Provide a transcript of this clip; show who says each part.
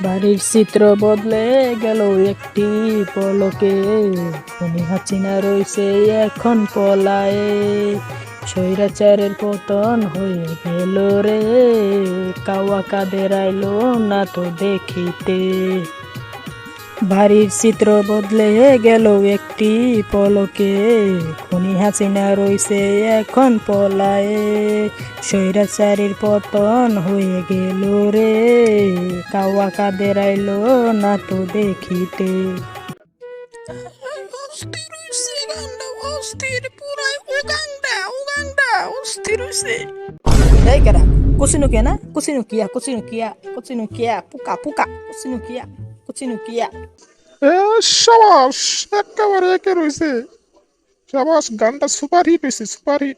Speaker 1: বাড়ির চিত্র বদলে গেল একটি পলকে, খুনি হাসিনা রইছে এখন পলায়ে। স্বৈরাচারের পতন হয়ে গেল রে, কাওয়া কাদের আইলো না তো দেখিতে। বাড়ির চিত্র বদলে গেল একটি পলকে, খুনি হাসিনা রইছে এখন পলায়ে। স্বৈরাচারীর পতন হয়ে গেল রে, কাওয়া কাদের আইলো না তো দেখিতে।
Speaker 2: অস্থির হইছে গানটা, অস্থির পুরাই উগান্ডা উগান্ডা অস্থির হইছে।
Speaker 1: এই কেডা? কুচিনুকিয়া না? কুচিনুকিয়া কুচিনুকিয়া কুচিনুকিয়া পুকা পুকা কুচিনুকিয়া কুচিনুকিয়া।
Speaker 2: এ সাবাস, একেবারে একে রইছে। সাবাস, গানটা সুপার হিট হয়েছে, সুপার হিট।